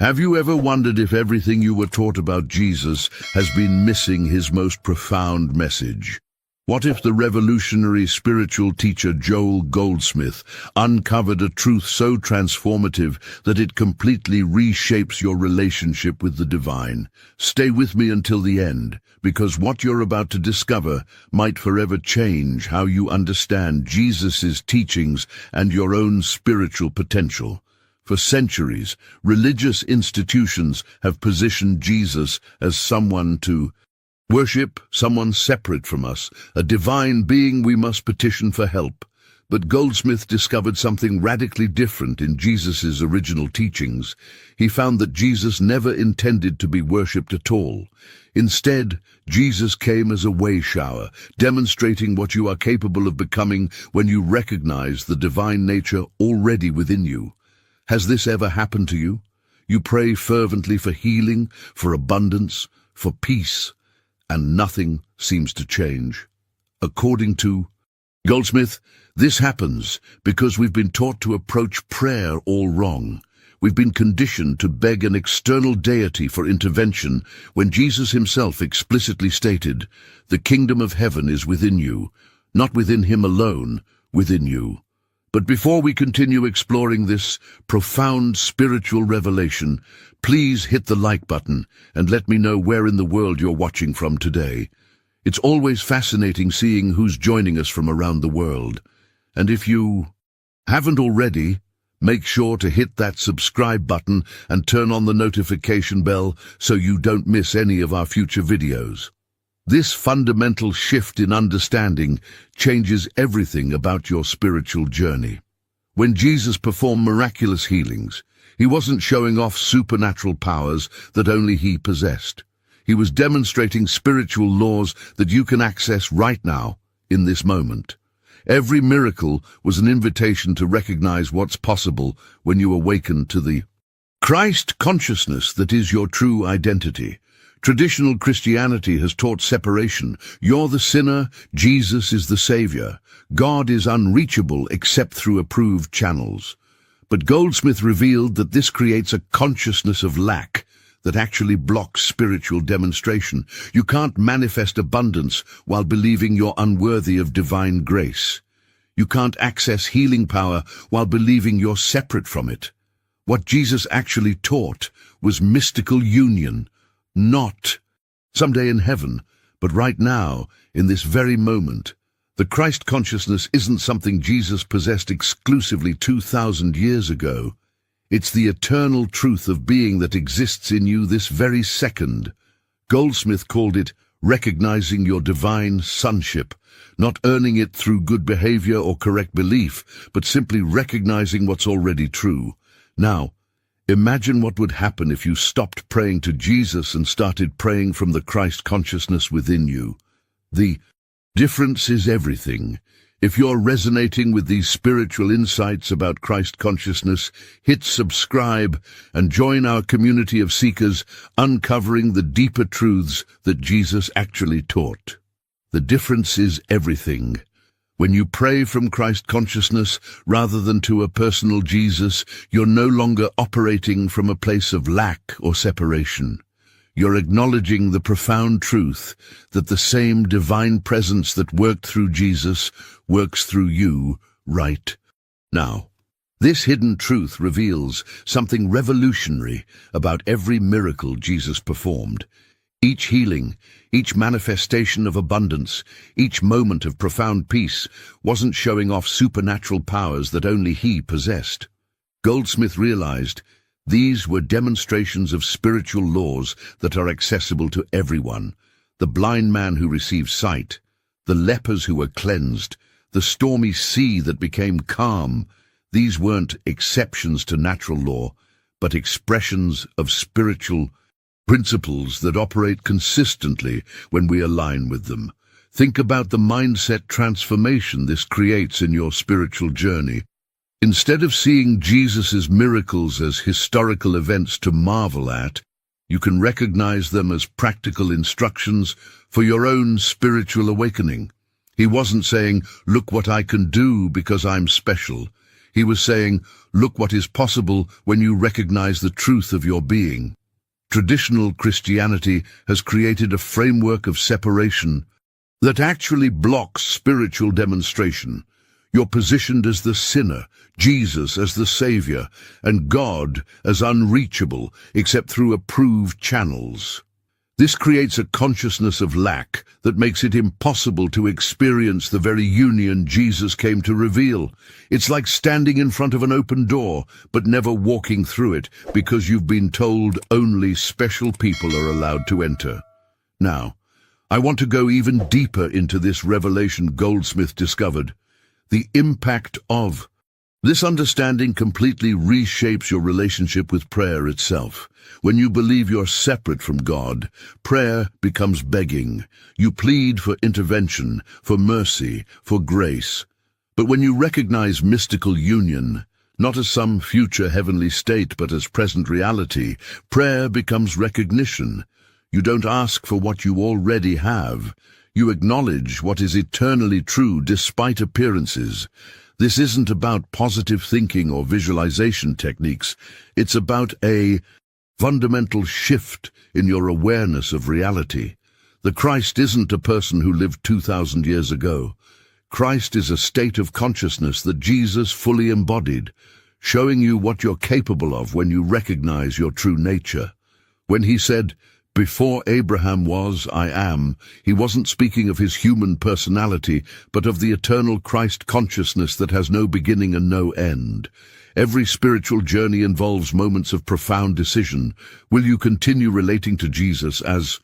Have you ever wondered if everything you were taught about Jesus has been missing his most profound message? What if the revolutionary spiritual teacher Joel Goldsmith uncovered a truth so transformative that it completely reshapes your relationship with the divine? Stay with me until the end, because what you're about to discover might forever change how you understand Jesus' teachings and your own spiritual potential. For centuries, religious institutions have positioned Jesus as someone to worship, someone separate from us, a divine being we must petition for help. But Goldsmith discovered something radically different in Jesus' original teachings. He found that Jesus never intended to be worshipped at all. Instead, Jesus came as a way shower, demonstrating what you are capable of becoming when you recognize the divine nature already within you. Has this ever happened to you? You pray fervently for healing, for abundance, for peace, and nothing seems to change. According to Goldsmith, this happens because we've been taught to approach prayer all wrong. We've been conditioned to beg an external deity for intervention when Jesus himself explicitly stated, "The kingdom of heaven is within you, not within him alone, within you." But before we continue exploring this profound spiritual revelation, please hit the like button and let me know where in the world you're watching from today. It's always fascinating seeing who's joining us from around the world. And if you haven't already, make sure to hit that subscribe button and turn on the notification bell so you don't miss any of our future videos. This fundamental shift in understanding changes everything about your spiritual journey. When Jesus performed miraculous healings, he wasn't showing off supernatural powers that only he possessed. He was demonstrating spiritual laws that you can access right now, in this moment. Every miracle was an invitation to recognize what's possible when you awaken to the Christ consciousness that is your true identity. Traditional Christianity has taught separation. You're the sinner, Jesus is the Savior. God is unreachable except through approved channels. But Goldsmith revealed that this creates a consciousness of lack that actually blocks spiritual demonstration. You can't manifest abundance while believing you're unworthy of divine grace. You can't access healing power while believing you're separate from it. What Jesus actually taught was mystical union, not someday in heaven, but right now, in this very moment. The Christ consciousness isn't something Jesus possessed exclusively 2,000 years ago. It's the eternal truth of being that exists in you this very second. Goldsmith called it recognizing your divine sonship, not earning it through good behavior or correct belief, but simply recognizing what's already true. Now, imagine what would happen if you stopped praying to Jesus and started praying from the Christ consciousness within you. The difference is everything. If you're resonating with these spiritual insights about Christ consciousness, hit subscribe and join our community of seekers uncovering the deeper truths that Jesus actually taught. The difference is everything. When you pray from Christ consciousness rather than to a personal Jesus, you're no longer operating from a place of lack or separation. You're acknowledging the profound truth that the same divine presence that worked through Jesus works through you right now. This hidden truth reveals something revolutionary about every miracle Jesus performed. Each healing, each manifestation of abundance, each moment of profound peace wasn't showing off supernatural powers that only he possessed. Goldsmith realized these were demonstrations of spiritual laws that are accessible to everyone. The blind man who received sight, the lepers who were cleansed, the stormy sea that became calm. These weren't exceptions to natural law, but expressions of spiritual principles that operate consistently when we align with them. Think about the mindset transformation this creates in your spiritual journey. Instead of seeing Jesus' miracles as historical events to marvel at, you can recognize them as practical instructions for your own spiritual awakening. He wasn't saying, "Look what I can do because I'm special." He was saying, look what is possible when you recognize the truth of your being. Traditional Christianity has created a framework of separation that actually blocks spiritual demonstration. You're positioned as the sinner, Jesus as the Savior, and God as unreachable except through approved channels. This creates a consciousness of lack that makes it impossible to experience the very union Jesus came to reveal. It's like standing in front of an open door, but never walking through it because you've been told only special people are allowed to enter. Now, I want to go even deeper into this revelation Goldsmith discovered. The impact of this understanding completely reshapes your relationship with prayer itself. When you believe you're separate from God, prayer becomes begging. You plead for intervention, for mercy, for grace. But when you recognize mystical union, not as some future heavenly state but as present reality, prayer becomes recognition. You don't ask for what you already have. You acknowledge what is eternally true despite appearances. This isn't about positive thinking or visualization techniques. It's about a fundamental shift in your awareness of reality. The Christ isn't a person who lived 2,000 years ago. Christ is a state of consciousness that Jesus fully embodied, showing you what you're capable of when you recognize your true nature. When he said, "Before Abraham was, I am," he wasn't speaking of his human personality, but of the eternal Christ consciousness that has no beginning and no end. Every spiritual journey involves moments of profound decision. Will you continue relating to Jesus as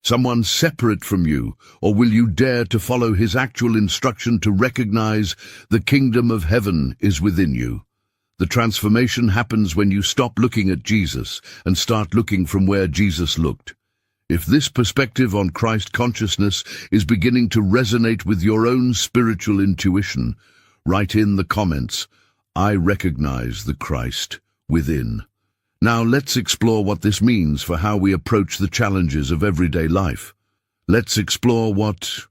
someone separate from you, or will you dare to follow his actual instruction to recognize the kingdom of heaven is within you? The transformation happens when you stop looking at Jesus and start looking from where Jesus looked. If this perspective on Christ consciousness is beginning to resonate with your own spiritual intuition, write in the comments, "I recognize the Christ within." Now let's explore what this means for how we approach the challenges of everyday life. Let's explore what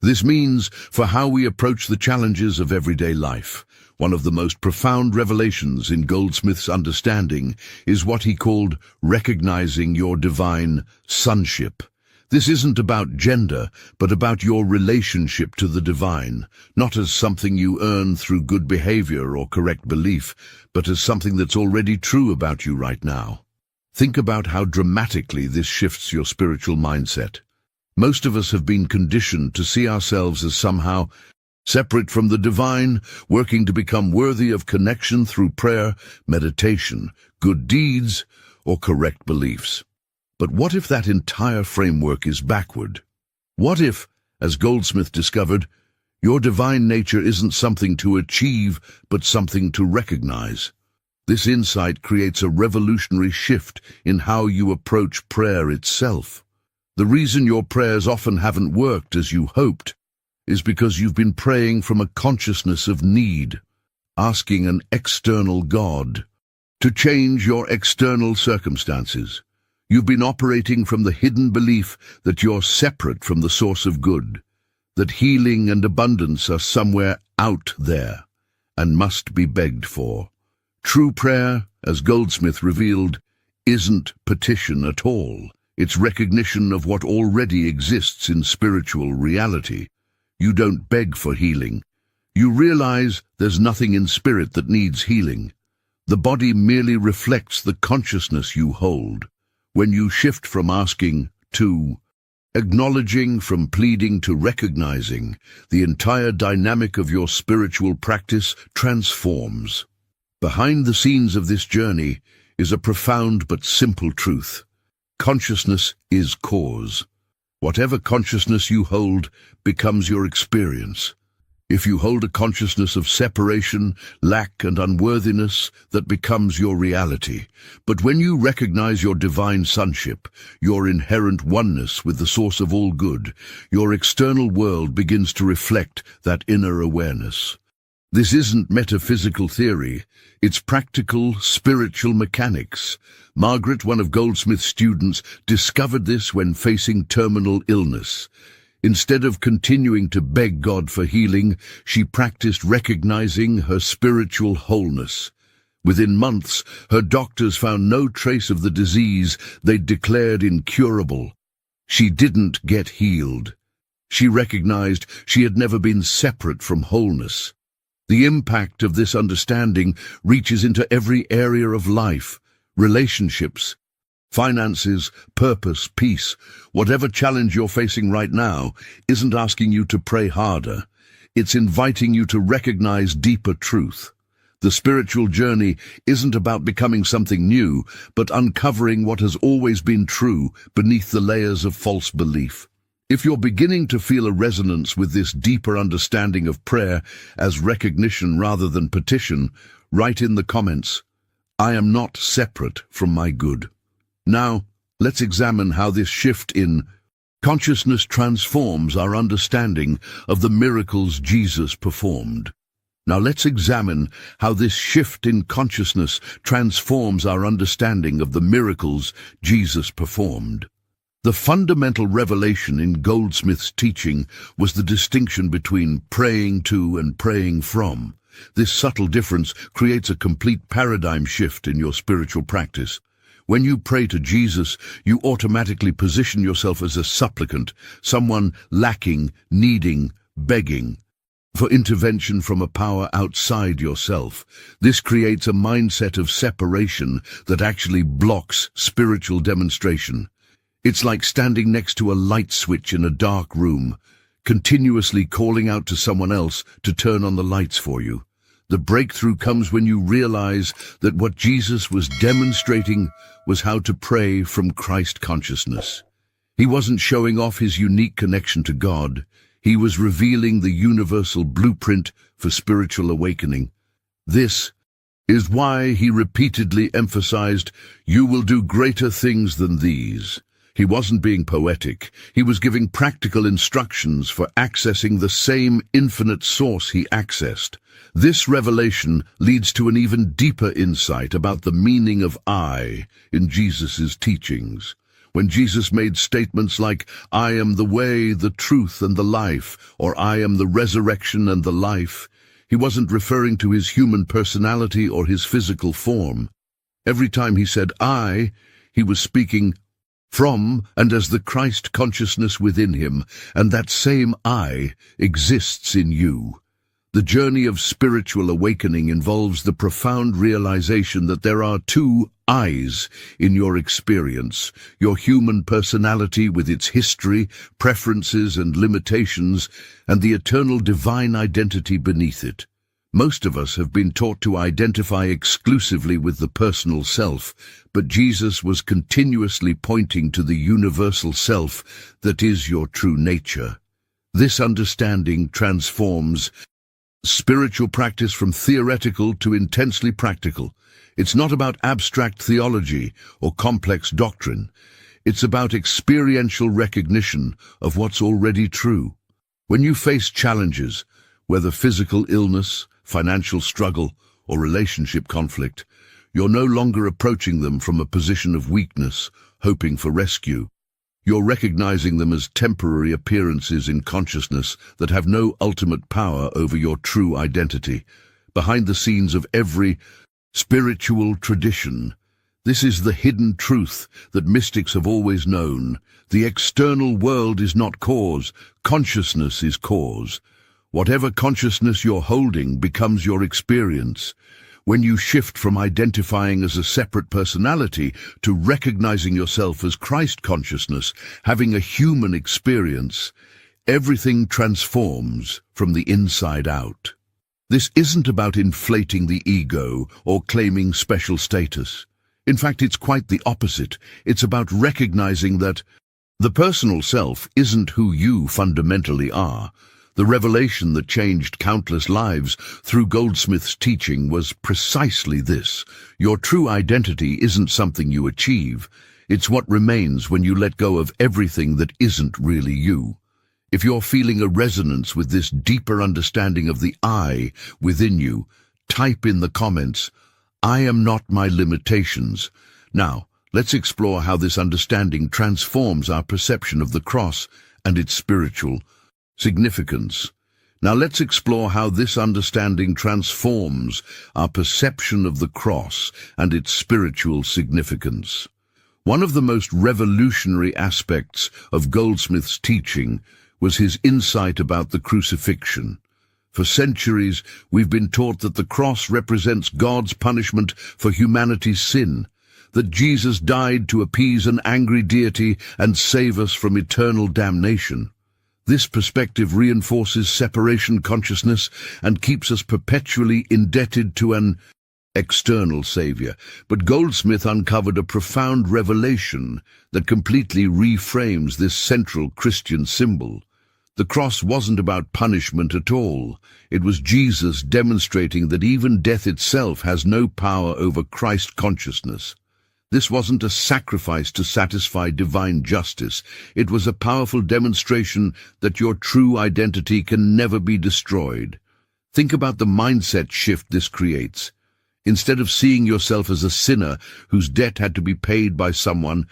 this means for how we approach the challenges of everyday life. One of the most profound revelations in Goldsmith's understanding is what he called recognizing your divine sonship. This isn't about gender, but about your relationship to the divine, not as something you earn through good behavior or correct belief, but as something that's already true about you right now. Think about how dramatically this shifts your spiritual mindset. Most of us have been conditioned to see ourselves as somehow separate from the divine, working to become worthy of connection through prayer, meditation, good deeds, or correct beliefs. But what if that entire framework is backward? What if, as Goldsmith discovered, your divine nature isn't something to achieve, but something to recognize? This insight creates a revolutionary shift in how you approach prayer itself. The reason your prayers often haven't worked as you hoped is because you've been praying from a consciousness of need, asking an external God to change your external circumstances. You've been operating from the hidden belief that you're separate from the source of good, that healing and abundance are somewhere out there and must be begged for. True prayer, as Goldsmith revealed, isn't petition at all. It's recognition of what already exists in spiritual reality. You don't beg for healing. You realize there's nothing in spirit that needs healing. The body merely reflects the consciousness you hold. When you shift from asking to acknowledging, from pleading to recognizing, the entire dynamic of your spiritual practice transforms. Behind the scenes of this journey is a profound but simple truth. Consciousness is cause. Whatever consciousness you hold becomes your experience. If you hold a consciousness of separation, lack, and unworthiness, that becomes your reality. But when you recognize your divine sonship, your inherent oneness with the source of all good, your external world begins to reflect that inner awareness. This isn't metaphysical theory, it's practical, spiritual mechanics. Margaret, one of Goldsmith's students, discovered this when facing terminal illness. Instead of continuing to beg God for healing, she practiced recognizing her spiritual wholeness. Within months, her doctors found no trace of the disease they'd declared incurable. She didn't get healed. She recognized she had never been separate from wholeness. The impact of this understanding reaches into every area of life: relationships, finances, purpose, peace. Whatever challenge you're facing right now isn't asking you to pray harder. It's inviting you to recognize deeper truth. The spiritual journey isn't about becoming something new, but uncovering what has always been true beneath the layers of false belief. If you're beginning to feel a resonance with this deeper understanding of prayer as recognition rather than petition, write in the comments, "I am not separate from my good." Now, let's examine how this shift in consciousness transforms our understanding of the miracles Jesus performed. Now let's examine how this shift in consciousness transforms our understanding of the miracles Jesus performed. The fundamental revelation in Goldsmith's teaching was the distinction between praying to and praying from. This subtle difference creates a complete paradigm shift in your spiritual practice. When you pray to Jesus, you automatically position yourself as a supplicant, someone lacking, needing, begging for intervention from a power outside yourself. This creates a mindset of separation that actually blocks spiritual demonstration. It's like standing next to a light switch in a dark room, continuously calling out to someone else to turn on the lights for you. The breakthrough comes when you realize that what Jesus was demonstrating was how to pray from Christ consciousness. He wasn't showing off his unique connection to God. He was revealing the universal blueprint for spiritual awakening. This is why he repeatedly emphasized, "You will do greater things than these." He wasn't being poetic. He was giving practical instructions for accessing the same infinite source he accessed. This revelation leads to an even deeper insight about the meaning of I in Jesus' teachings. When Jesus made statements like, "I am the way, the truth, and the life," or "I am the resurrection and the life," he wasn't referring to his human personality or his physical form. Every time he said I, he was speaking from and as the Christ consciousness within him, and that same I exists in you. The journey of spiritual awakening involves the profound realization that there are two I's in your experience: your human personality with its history, preferences, and limitations, and the eternal divine identity beneath it. Most of us have been taught to identify exclusively with the personal self, but Jesus was continuously pointing to the universal self that is your true nature. This understanding transforms spiritual practice from theoretical to intensely practical. It's not about abstract theology or complex doctrine. It's about experiential recognition of what's already true. When you face challenges, whether physical illness, financial struggle, or relationship conflict, you're no longer approaching them from a position of weakness, hoping for rescue. You're recognizing them as temporary appearances in consciousness that have no ultimate power over your true identity. Behind the scenes of every spiritual tradition, this is the hidden truth that mystics have always known. The external world is not cause, consciousness is cause. Whatever consciousness you're holding becomes your experience. When you shift from identifying as a separate personality to recognizing yourself as Christ consciousness, having a human experience, everything transforms from the inside out. This isn't about inflating the ego or claiming special status. In fact, it's quite the opposite. It's about recognizing that the personal self isn't who you fundamentally are. The revelation that changed countless lives through Goldsmith's teaching was precisely this. Your true identity isn't something you achieve. It's what remains when you let go of everything that isn't really you. If you're feeling a resonance with this deeper understanding of the I within you, type in the comments, "I am not my limitations." Now, let's explore how this understanding transforms our perception of the cross and its spiritual significance. Now let's explore how this understanding transforms our perception of the cross and its spiritual significance. One of the most revolutionary aspects of Goldsmith's teaching was his insight about the crucifixion. For centuries, we've been taught that the cross represents God's punishment for humanity's sin, that Jesus died to appease an angry deity and save us from eternal damnation. This perspective reinforces separation consciousness and keeps us perpetually indebted to an external savior. But Goldsmith uncovered a profound revelation that completely reframes this central Christian symbol. The cross wasn't about punishment at all. It was Jesus demonstrating that even death itself has no power over Christ consciousness. This wasn't a sacrifice to satisfy divine justice. It was a powerful demonstration that your true identity can never be destroyed. Think about the mindset shift this creates. Instead of seeing yourself as a sinner whose debt had to be paid by someone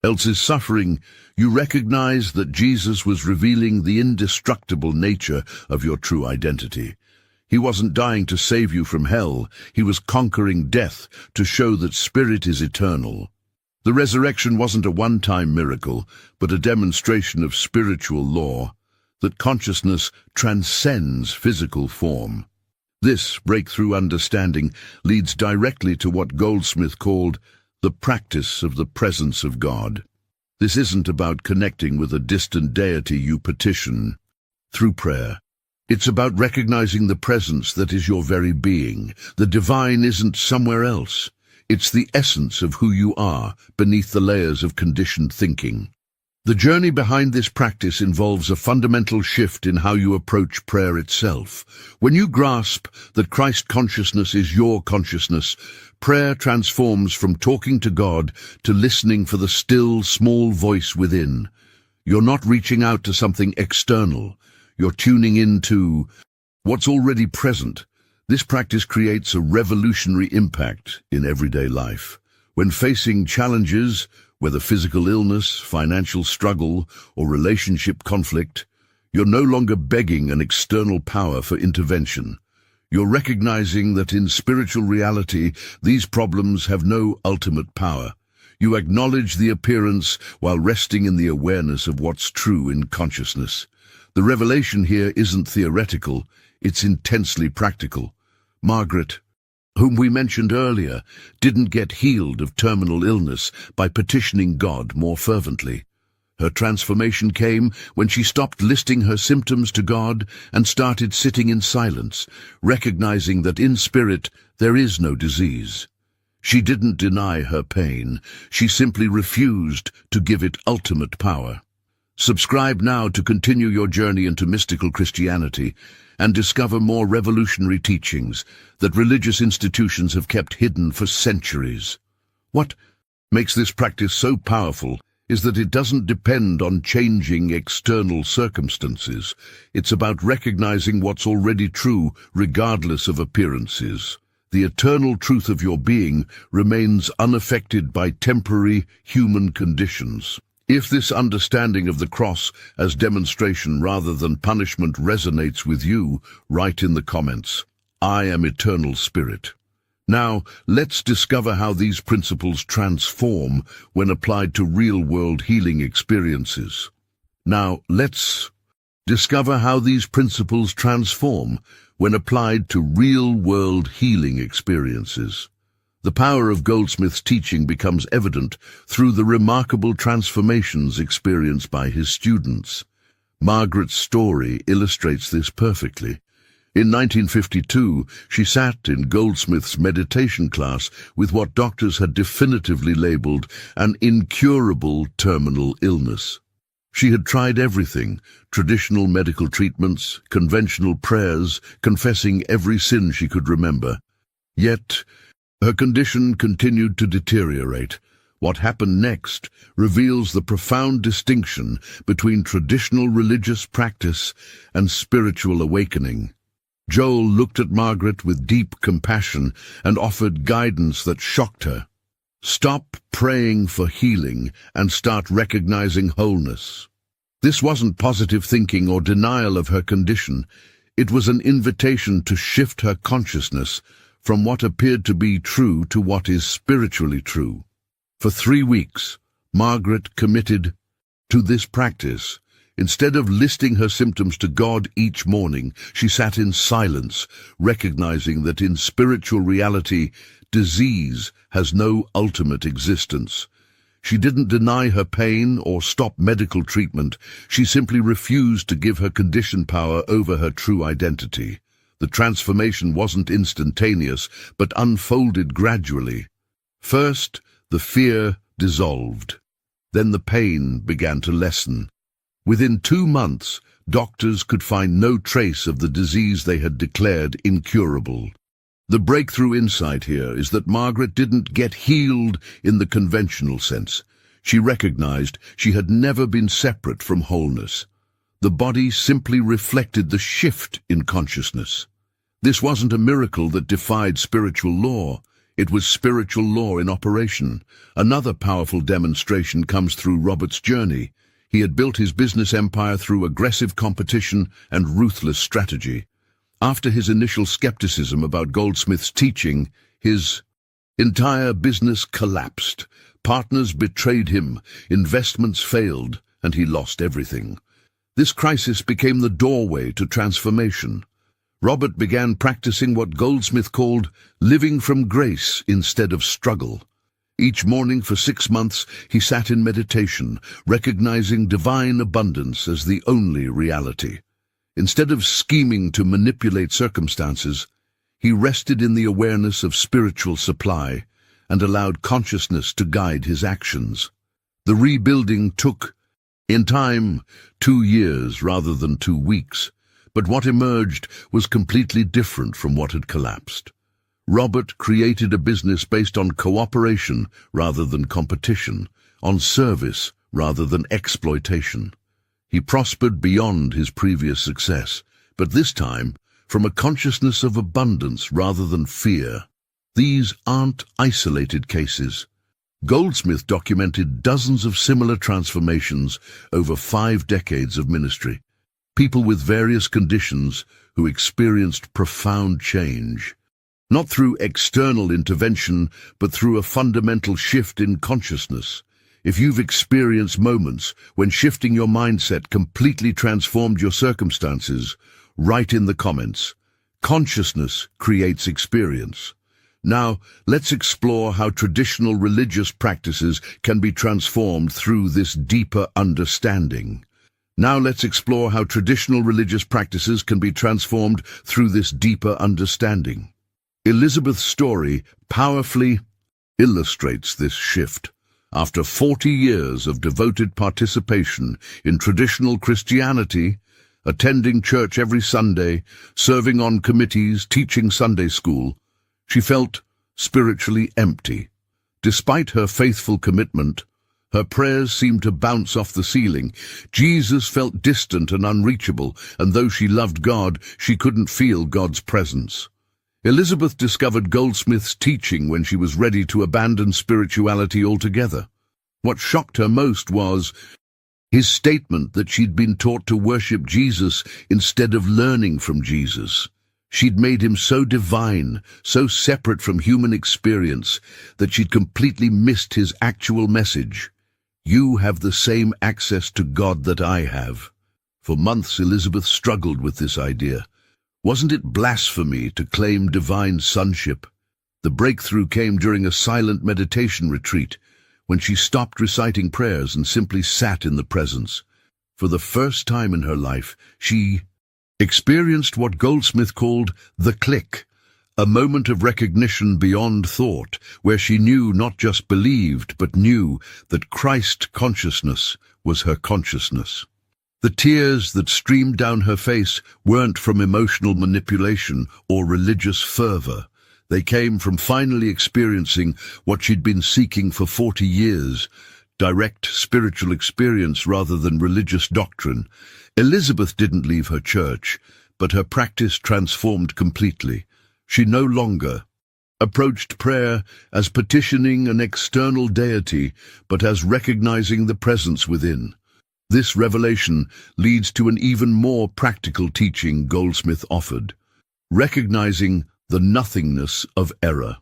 else's suffering, you recognize that Jesus was revealing the indestructible nature of your true identity. He wasn't dying to save you from hell. He was conquering death to show that spirit is eternal. The resurrection wasn't a one-time miracle, but a demonstration of spiritual law, that consciousness transcends physical form. This breakthrough understanding leads directly to what Goldsmith called the practice of the presence of God. This isn't about connecting with a distant deity you petition through prayer. It's about recognizing the presence that is your very being. The divine isn't somewhere else. It's the essence of who you are, beneath the layers of conditioned thinking. The journey behind this practice involves a fundamental shift in how you approach prayer itself. When you grasp that Christ consciousness is your consciousness, prayer transforms from talking to God to listening for the still, small voice within. You're not reaching out to something external. You're tuning into what's already present. This practice creates a revolutionary impact in everyday life. When facing challenges, whether physical illness, financial struggle, or relationship conflict, you're no longer begging an external power for intervention. You're recognizing that in spiritual reality, these problems have no ultimate power. You acknowledge the appearance while resting in the awareness of what's true in consciousness. The revelation here isn't theoretical, it's intensely practical. Margaret, whom we mentioned earlier, didn't get healed of terminal illness by petitioning God more fervently. Her transformation came when she stopped listing her symptoms to God and started sitting in silence, recognizing that in spirit there is no disease. She didn't deny her pain, she simply refused to give it ultimate power. Subscribe now to continue your journey into mystical Christianity and discover more revolutionary teachings that religious institutions have kept hidden for centuries. What makes this practice so powerful is that it doesn't depend on changing external circumstances. It's about recognizing what's already true regardless of appearances. The eternal truth of your being remains unaffected by temporary human conditions. If this understanding of the cross as demonstration rather than punishment resonates with you, write in the comments, "I am eternal spirit." Now, let's discover how these principles transform when applied to real-world healing experiences. The power of Goldsmith's teaching becomes evident through the remarkable transformations experienced by his students. Margaret's story illustrates this perfectly. In 1952, she sat in Goldsmith's meditation class with what doctors had definitively labeled an incurable terminal illness. She had tried everything: traditional medical treatments, conventional prayers, confessing every sin she could remember. Yet, her condition continued to deteriorate. What happened next reveals the profound distinction between traditional religious practice and spiritual awakening. Joel looked at Margaret with deep compassion and offered guidance that shocked her. Stop praying for healing and start recognizing wholeness. This wasn't positive thinking or denial of her condition. It was an invitation to shift her consciousness from what appeared to be true to what is spiritually true. For 3 weeks, Margaret committed to this practice. Instead of listing her symptoms to God each morning, she sat in silence, recognizing that in spiritual reality, disease has no ultimate existence. She didn't deny her pain or stop medical treatment. She simply refused to give her condition power over her true identity. The transformation wasn't instantaneous, but unfolded gradually. First, the fear dissolved. Then the pain began to lessen. Within 2 months, doctors could find no trace of the disease they had declared incurable. The breakthrough insight here is that Margaret didn't get healed in the conventional sense. She recognized she had never been separate from wholeness. The body simply reflected the shift in consciousness. This wasn't a miracle that defied spiritual law. It was spiritual law in operation. Another powerful demonstration comes through Robert's journey. He had built his business empire through aggressive competition and ruthless strategy. After his initial skepticism about Goldsmith's teaching, his entire business collapsed. Partners betrayed him, investments failed, and he lost everything. This crisis became the doorway to transformation. Robert began practicing what Goldsmith called living from grace instead of struggle. Each morning for 6 months, he sat in meditation, recognizing divine abundance as the only reality. Instead of scheming to manipulate circumstances, he rested in the awareness of spiritual supply and allowed consciousness to guide his actions. The rebuilding took, in time, 2 years rather than 2 weeks, but what emerged was completely different from what had collapsed. Robert created a business based on cooperation rather than competition, on service rather than exploitation. He prospered beyond his previous success, but this time from a consciousness of abundance rather than fear. These aren't isolated cases. Goldsmith documented dozens of similar transformations over 5 decades of ministry. People with various conditions who experienced profound change. Not through external intervention, but through a fundamental shift in consciousness. If you've experienced moments when shifting your mindset completely transformed your circumstances, write in the comments. Consciousness creates experience. Now, let's explore how traditional religious practices can be transformed through this deeper understanding. Elizabeth's story powerfully illustrates this shift. After 40 years of devoted participation in traditional Christianity, attending church every Sunday, serving on committees, teaching Sunday school, she felt spiritually empty. Despite her faithful commitment, her prayers seemed to bounce off the ceiling. Jesus felt distant and unreachable, and though she loved God, she couldn't feel God's presence. Elizabeth discovered Goldsmith's teaching when she was ready to abandon spirituality altogether. What shocked her most was his statement that she'd been taught to worship Jesus instead of learning from Jesus. She'd made him so divine, so separate from human experience, that she'd completely missed his actual message. You have the same access to God that I have. For months, Elizabeth struggled with this idea. Wasn't it blasphemy to claim divine sonship? The breakthrough came during a silent meditation retreat, when she stopped reciting prayers and simply sat in the presence. For the first time in her life, she experienced what Goldsmith called the click, a moment of recognition beyond thought, where she knew, not just believed, but knew that Christ consciousness was her consciousness. The tears that streamed down her face weren't from emotional manipulation or religious fervor. They came from finally experiencing what she'd been seeking for 40 years, direct spiritual experience rather than religious doctrine. Elizabeth didn't leave her church, but her practice transformed completely. She no longer approached prayer as petitioning an external deity, but as recognizing the presence within. This revelation leads to an even more practical teaching Goldsmith offered, recognizing the nothingness of error.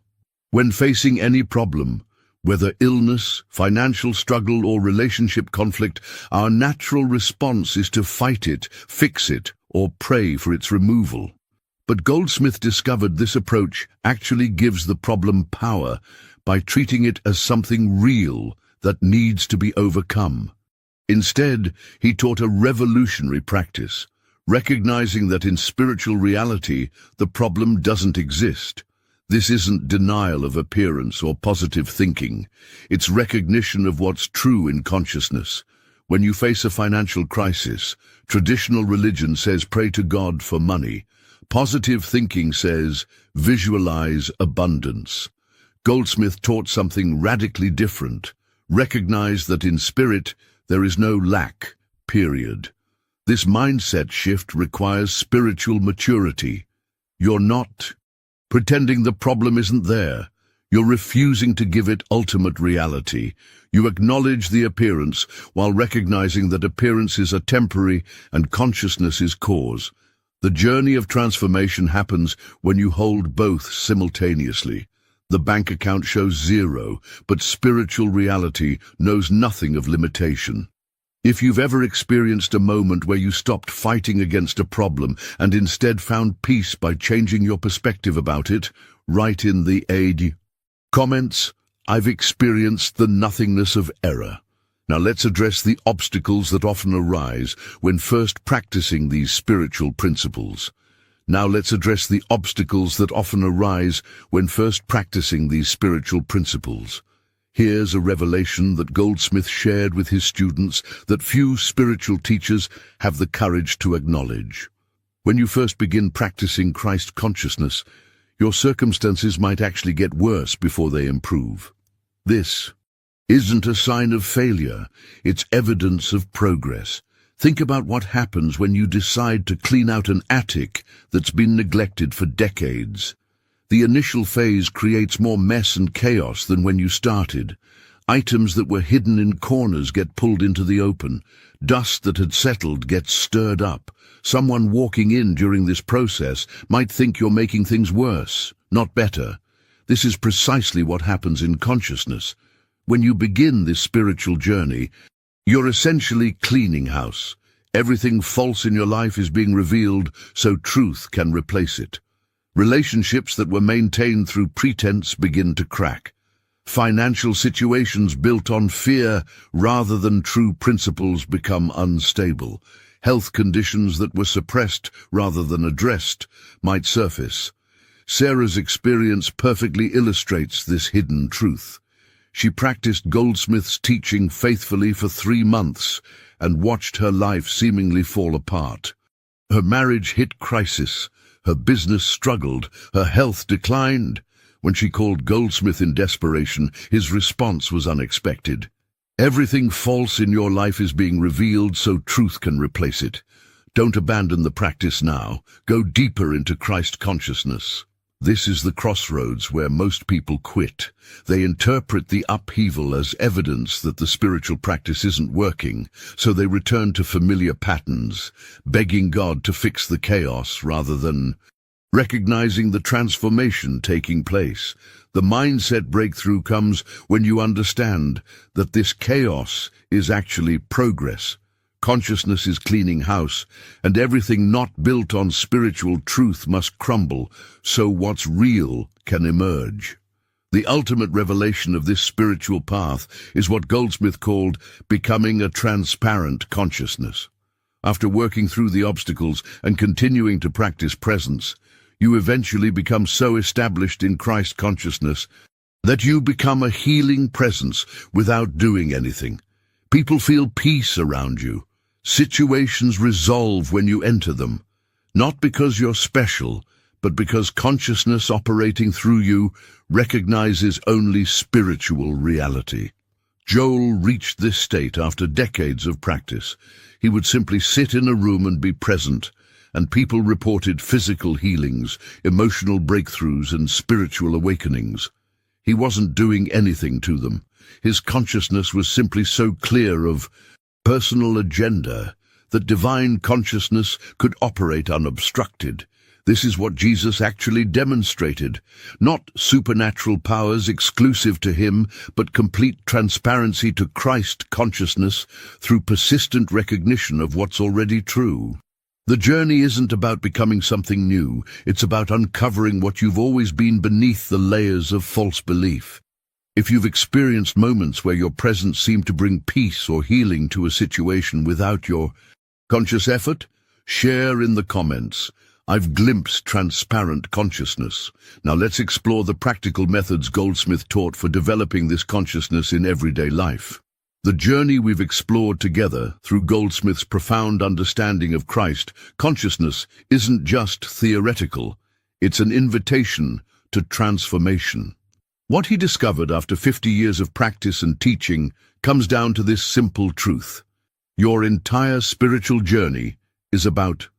When facing any problem, whether illness, financial struggle, or relationship conflict, our natural response is to fight it, fix it, or pray for its removal. But Goldsmith discovered this approach actually gives the problem power by treating it as something real that needs to be overcome. Instead, he taught a revolutionary practice, recognizing that in spiritual reality, the problem doesn't exist. This isn't denial of appearance or positive thinking. It's recognition of what's true in consciousness. When you face a financial crisis, traditional religion says pray to God for money. Positive thinking says visualize abundance. Goldsmith taught something radically different. Recognize that in spirit, there is no lack, period. This mindset shift requires spiritual maturity. You're not pretending the problem isn't there. You're refusing to give it ultimate reality. You acknowledge the appearance while recognizing that appearances are temporary and consciousness is cause. The journey of transformation happens when you hold both simultaneously. The bank account shows zero, but spiritual reality knows nothing of limitation. If you've ever experienced a moment where you stopped fighting against a problem and instead found peace by changing your perspective about it, write in the comments, I've experienced the nothingness of error. Now let's address the obstacles that often arise when first practicing these spiritual principles. Here's a revelation that Goldsmith shared with his students that few spiritual teachers have the courage to acknowledge. When you first begin practicing Christ consciousness, your circumstances might actually get worse before they improve. This isn't a sign of failure, it's evidence of progress. Think about what happens when you decide to clean out an attic that's been neglected for decades. The initial phase creates more mess and chaos than when you started. Items that were hidden in corners get pulled into the open. Dust that had settled gets stirred up. Someone walking in during this process might think you're making things worse, not better. This is precisely what happens in consciousness. When you begin this spiritual journey, you're essentially cleaning house. Everything false in your life is being revealed so truth can replace it. Relationships that were maintained through pretense begin to crack. Financial situations built on fear rather than true principles become unstable. Health conditions that were suppressed rather than addressed might surface. Sarah's experience perfectly illustrates this hidden truth. She practiced Goldsmith's teaching faithfully for 3 months and watched her life seemingly fall apart. Her marriage hit crisis, her business struggled, her health declined. When she called Goldsmith in desperation, his response was unexpected. Everything false in your life is being revealed so truth can replace it. Don't abandon the practice now. Go deeper into Christ consciousness. This is the crossroads where most people quit. They interpret the upheaval as evidence that the spiritual practice isn't working, so they return to familiar patterns, begging God to fix the chaos rather than recognizing the transformation taking place. The mindset breakthrough comes when you understand that this chaos is actually progress. Consciousness is cleaning house, and everything not built on spiritual truth must crumble, so what's real can emerge. The ultimate revelation of this spiritual path is what Goldsmith called becoming a transparent consciousness. After working through the obstacles and continuing to practice presence, you eventually become so established in Christ consciousness that you become a healing presence without doing anything. People feel peace around you. Situations resolve when you enter them, not because you're special, but because consciousness operating through you recognizes only spiritual reality. Joel reached this state after decades of practice. He would simply sit in a room and be present, and people reported physical healings, emotional breakthroughs, and spiritual awakenings. He wasn't doing anything to them. His consciousness was simply so clear of personal agenda, that divine consciousness could operate unobstructed. This is what Jesus actually demonstrated. Not supernatural powers exclusive to him, but complete transparency to Christ consciousness through persistent recognition of what's already true. The journey isn't about becoming something new, it's about uncovering what you've always been beneath the layers of false belief. If you've experienced moments where your presence seemed to bring peace or healing to a situation without your conscious effort, share in the comments. I've glimpsed transparent consciousness. Now let's explore the practical methods Goldsmith taught for developing this consciousness in everyday life. The journey we've explored together through Goldsmith's profound understanding of Christ consciousness isn't just theoretical, it's an invitation to transformation. What he discovered after 50 years of practice and teaching comes down to this simple truth. Your entire spiritual journey is about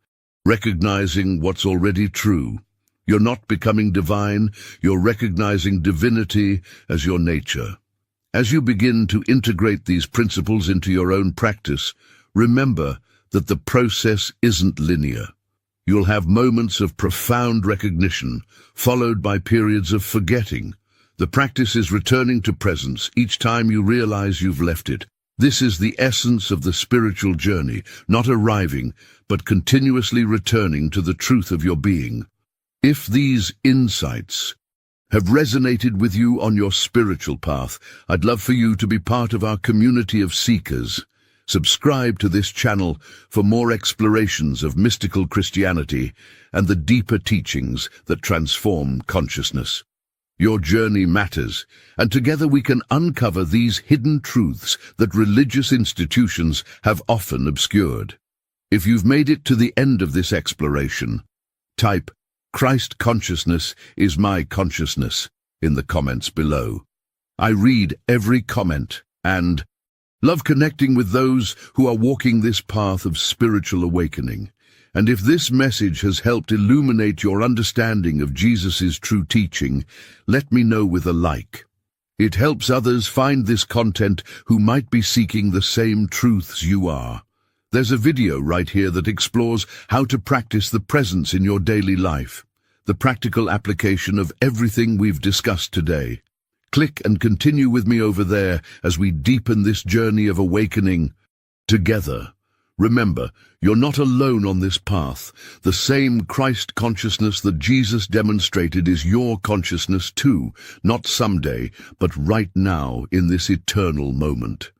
recognizing what's already true. You're not becoming divine, you're recognizing divinity as your nature. As you begin to integrate these principles into your own practice, remember that the process isn't linear. You'll have moments of profound recognition, followed by periods of forgetting. The practice is returning to presence each time you realize you've left it. This is the essence of the spiritual journey, not arriving, but continuously returning to the truth of your being. If these insights have resonated with you on your spiritual path, I'd love for you to be part of our community of seekers. Subscribe to this channel for more explorations of mystical Christianity and the deeper teachings that transform consciousness. Your journey matters, and together we can uncover these hidden truths that religious institutions have often obscured. If you've made it to the end of this exploration, type "Christ consciousness is my consciousness" in the comments below. I read every comment and love connecting with those who are walking this path of spiritual awakening. And if this message has helped illuminate your understanding of Jesus' true teaching, let me know with a like. It helps others find this content who might be seeking the same truths you are. There's a video right here that explores how to practice the presence in your daily life, the practical application of everything we've discussed today. Click and continue with me over there as we deepen this journey of awakening together. Remember, you're not alone on this path. The same Christ consciousness that Jesus demonstrated is your consciousness too, not someday, but right now in this eternal moment.